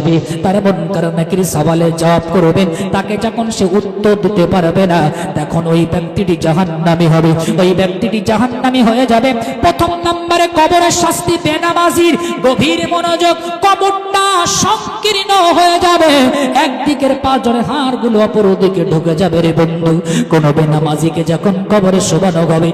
আসবে, তার মুনকার নাকির সওয়ালের জবাব করবেন, তাকে যখন সে উত্তর দিতে পারবে না, তখন ওই ব্যক্তিটি জাহান্নামী হবে, ওই ব্যক্তিটি জাহান্নামী হয়ে যাবে। প্রথম নম্বরে কবরের শাস্তি বেনামাজির, গভীর মনোযোগ, কবরটা সংকীর্ণ হয়ে যাবে, একদিকের পাঁজরের হাড়গুলো অপর দিকে ঢুকে যাবে রে বন্ধু। কোন বেনামাজিকে যখন কবরে শোবানো হবে,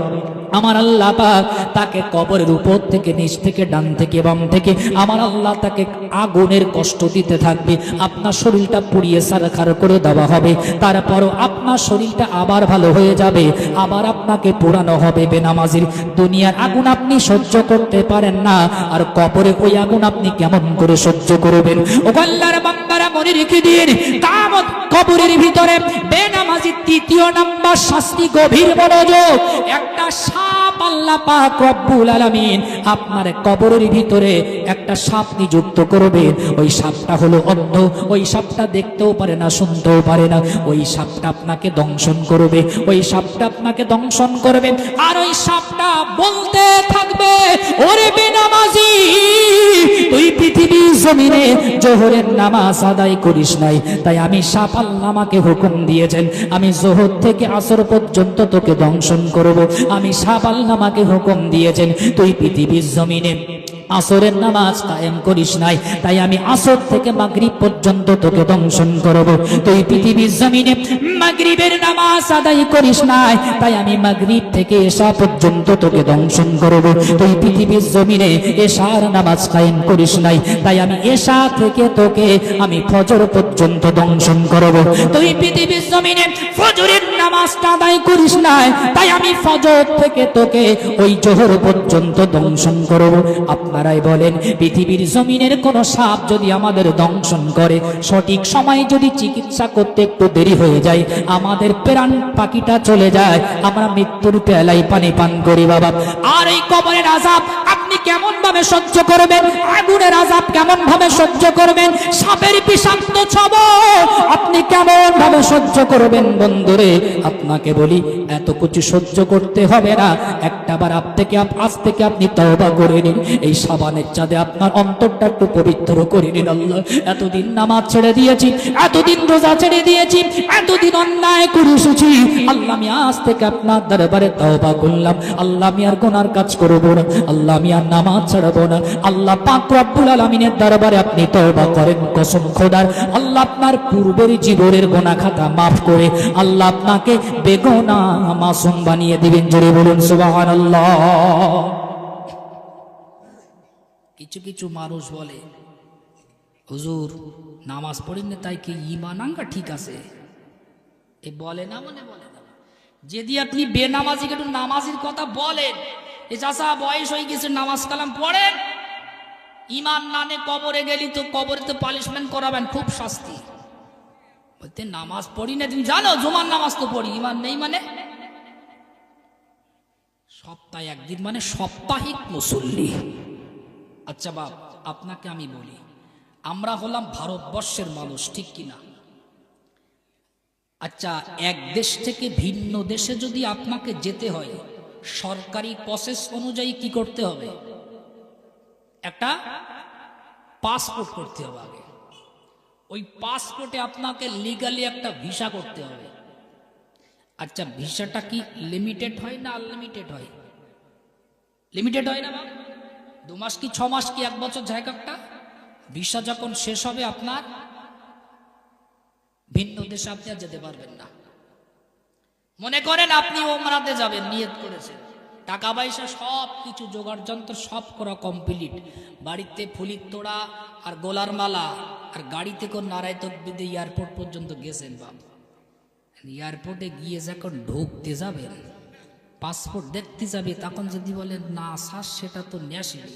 আমার আল্লাহ পাক তাকে কবরের উপর থেকে, নিচ থেকে, ডান থেকে, বাম থেকে আমার আল্লাহ তাকে আগুনের কষ্ট দিতে থাকবে। আপনার শরীরটা পুড়িয়ে ছারখার করে দেওয়া হবে, তারপরও আপনার শরীরটা আবার ভালো হয়ে যাবে, আবার আপনাকে পোড়ানো হবে। বেনামাজির দুনিয়ার আগুন আপনি সহ্য করতে পারেন না, আর কবরে ওই আগুন আপনি কেমন করে সহ্য করবেন? ও আল্লাহর বান্দারা মনে রেখে দিন, কিয়ামত কবরের ভিতরে বেনামাজির তৃতীয় নাম্বার শাস্তি, গভীর মনোযোগ। একটা সাপ আল্লাহ পাক রব্বুল আলামিন আপনার কবরের ভিতরে একটা সাপ নিযুক্ত করবেন। ওই সাপটা হলো অন্ধ, ওই সাপটা দেখতেও পারে না, শুনতেও পারে না। ওই সাপটা আপনাকে দংশন করবে, ওই সাপটা আপনাকে দংশন করবে, আর ওই সাপটা বলতে থাকবে, ওরে বেনামাজি, তুই পৃথিবীর জমিনে জোহরের নামাজ আদায় করিস নাই, তাই আমি সাপ আল্লাহ আমাকে হুকুম দিয়েছেন, আমি জোহর থেকে আসর পর্যন্ত তোকে দংশন করব। আমি সাপ আল্লাহ আমাকে হুকুম দিয়েছেন, তুই পৃথিবীর জমিনে আসরের নামাজ কায়েম করিস নাই, তাই আমি আসর থেকে মাগরিব পর্যন্ত তোকে দংশন করব। তুই পৃথিবীর জমিনে মাগরিবের নামাজ আদায় করিস নাই, তাই আমি মাগরিব থেকে এশা পর্যন্ত তোকে দংশন করব। তুই পৃথিবীর জমিনে এশার নামাজ কায়েম করিস নাই, তাই আমি এশা থেকে তোকে আমি ফজর পর্যন্ত দংশন করব। তুই পৃথিবীর জমিনে ফজরের নামাজটা আদায় করিস নাই, তাই আমি ফজর থেকে তোকে ওই জোহর পর্যন্ত দংশন করব। আপনারাই বলেন, পৃথিবীর জমিনের কোন সাপ যদি আমাদের দংশন করে, সঠিক সময়ে যদি চিকিৎসা করতে একটু দেরি হয়ে যায়, আমাদের প্রাণ পাখিটা চলে যায়, আমরা মৃত্যুর পেয়ালায় পানি পান করি বাবা। আর এই কবরের আযাব আপনি কেমন ভাবে সহ্য করবেন? আগুনের আযাব কেমন ভাবে সহ্য করবেন? সাপের বিষাক্ত ছোবল আপনি কেমন ভাবে সহ্য করবেন? বন্ধুরে, আপনাকে বলি, এত কিছু সহ্য করতে হবে না। একটাবার আজ থেকে আপনি তওবা করে নিন, এই সাবানের চাঁদে আপনার অন্তরটা একটু পবিত্র করে নিন। আল্লাহ, এতদিন নামাজ ছেড়ে দিয়েছি, এতদিন রোজা ছেড়ে দিয়েছি, এতদিন অন্যায় করে এসেছি, আল্লাহ আমি আজ থেকে আপনার দরবারে তওবা করলাম। আল্লাহ, আমি আর গুনার কাজ করব না, আল্লাহ আমি আর নামাজ ছাড়বো না। আল্লাহ পাক রব্বুল আলামিনের দরবারে আপনি তওবা করেন, কসম খোদার, আল্লাহ আপনার পূর্বের জীবনের গুনাহ খাতা মাফ করে আল্লাহ আপনাকে বেগুনাহ মাসুম বানিয়ে দিবেন। জোরে বলুন সুবহানাল্লাহ। কিছু কিছু মানুষ বলে, হুজুর নামাজ পড়েন তাই কি ঈমান আঙ্গা ঠিক আছে? এ বলে না, মনে বলে না। যদি আপনি বেনামাজিকে একটু নামাজের কথা বলেন, এ চাচা বয়স হয়ে গেছে, নামাজ কালাম পড়েন, ঈমান নানে কবরে গেলি তো কবরে তো পানিশমেন্ট করাবেন, খুব শাস্তি। বলতে নামাজ পড়ি না, তুমি জানো জুমার নামাজ তো পড়ি, ঈমান নেই মানে? সপ্তাহে একদিন মানে সাপ্তাহিক মুসল্লি। আচ্ছা বাপ, আপনাকে আমি বলি, আমরা হলাম ভারতবর্ষের মানুষ, ঠিক কিনা? আচ্ছা, এক দেশ থেকে ভিন্ন দেশে যদি আপনাকে যেতে হয়, সরকারি প্রসেস অনুযায়ী কি করতে হবে? একটা পাসপোর্ট করতে হবে আগে। ওই পাসপোর্টে আপনাকে লিগালি একটা ভিসা করতে হবে। আচ্ছা, ভিসাটা কি লিমিটেড হয় না আনলিমিটেড হয়? লিমিটেড হয় না? 2 মাস কি 6 মাস কি 1 বছর যায় একটা ভিসা যখন শেষ হবে, আপনার ভিন্ন দেশে আপনি আর যেতে পারবেন না। মনে করেন আপনি ওমরাতে যাবেন, নিয়ত করেছেন, টাকা পয়সা সব কিছু জোগাড় যন্ত্র সব করা কমপ্লিট, বাড়িতে ফুলির তোড়া আর গোলার মালা আর গাড়িতে কোন নারায় তকবিদে এয়ারপোর্ট পর্যন্ত গেছেন। বাবা, এয়ারপোর্টে গিয়ে যখন ঢুকতে যাবেন, পাসপোর্ট দেখতে যাবে, তখন যদি বলেন না স্যার সেটা তো নেশিনি,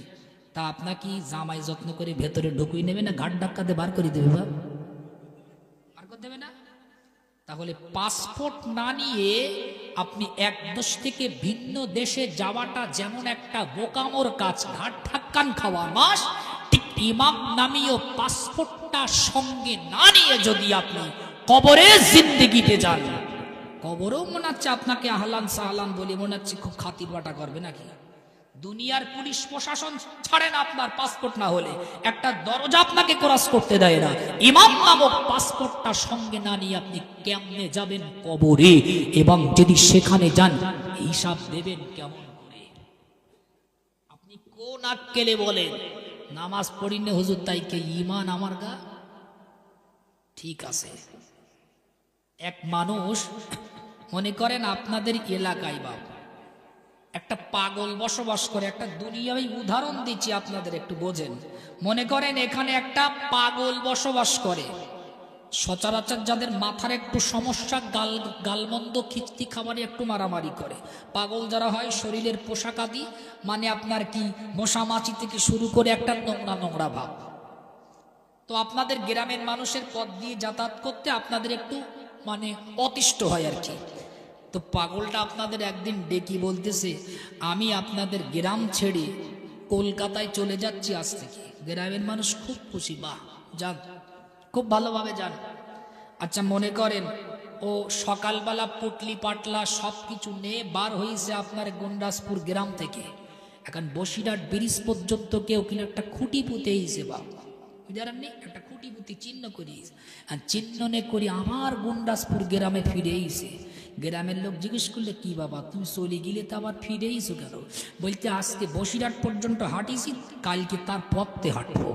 তা আপনাকে জামাই যত্ন করে ভেতরে ঢুকিয়ে নেবে না ঘাট ধাক্কাতে বার করে দেবে? বার করে দেবে না? তাহলে পাসপোর্ট না নিয়ে আপনি এক দেশ থেকে ভিন্ন দেশে যাওয়াটা যেমন একটা বোকামোর কাজ, ঘাট ধাক্কান খাওয়া মাস, ঠিক ইমাম নামীয় পাসপোর্টটা সঙ্গে না নিয়ে যদি আপনি কবরে জিন্দেগিতে যান, কবরেও মনে হচ্ছে আপনাকে আহলান সাহলান বলে মনে হচ্ছে খুব খাতির বাটা করবে নাকি? দুনিয়ার পুলিশ প্রশাসন ছাড়ে না আপনার পাসপোর্ট না হলে, একটা দরজা আপনাকে ক্রস করতে দেয় না। ইমাম নামক পাসপোর্টটা সঙ্গে না নিয়ে আপনি কেমনে যাবেন কবরে, এবং যদি সেখানে যান হিসাব দেবেন কেমন করে? আপনি কোন আক্কেলে বলেন নামাজ পড়িনে হুজুর তাই কে ঈমান আমার গা? ঠিক আছে, এক মানুষ মনে করেন আপনাদের এলাকায় বাবা একটা পাগল বসবাস করে, একটা দুনিয়ায় উদাহরণ দিচ্ছি আপনাদের একটু বোঝেন। মনে করেন এখানে একটা পাগল বসবাস করে, সচরাচর যাদের মাথার একটু সমস্যা, গালমন্দ খিস্তি খাবারে একটু মারামারি করে। পাগল যারা হয় শরীরের পোশাক আদি মানে আপনার কি মশা মাছি থেকে শুরু করে একটা নোংরা নোংরা ভাব। তো আপনাদের গ্রামের মানুষের পথ দিয়ে যাতায়াত করতে আপনাদের একটু মানে অতিষ্ঠ হয় আর কি। তো পাগলটা আপনাদের একদিন ডেকে বলতেছে, আমি আপনাদের গ্রাম ছেড়ে কলকাতায় চলে যাচ্ছি আজ থেকে। গ্রামের মানুষ খুব খুশি, বাহ যান, খুব ভালোভাবে যান। আচ্ছা মনে করেন ও সকালবেলা পুটলি পাটলা সব কিছু নিয়ে বার হয়েছে আপনার গন্ডাসপুর গ্রাম থেকে। এখন বসিরহাট ব্রিজ পর্যন্ত কেউ কিনা একটা খুঁটি পুঁতে হয়েছে, বা জানেননি একটা খুঁটি পুঁতি চিহ্ন করিস, আর চিহ্ন নে করি আমার গন্ডাসপুর গ্রামে ফিরে এসে। গ্রামের লোক জিজ্ঞেস করলে, কি বাবা তুমি চলে গেলে তো আবার ফিরে এসো কেন? বলতে আজকে বসিরহাট পর্যন্ত হাঁটিছি, কালকে তার পথে হাঁটবো।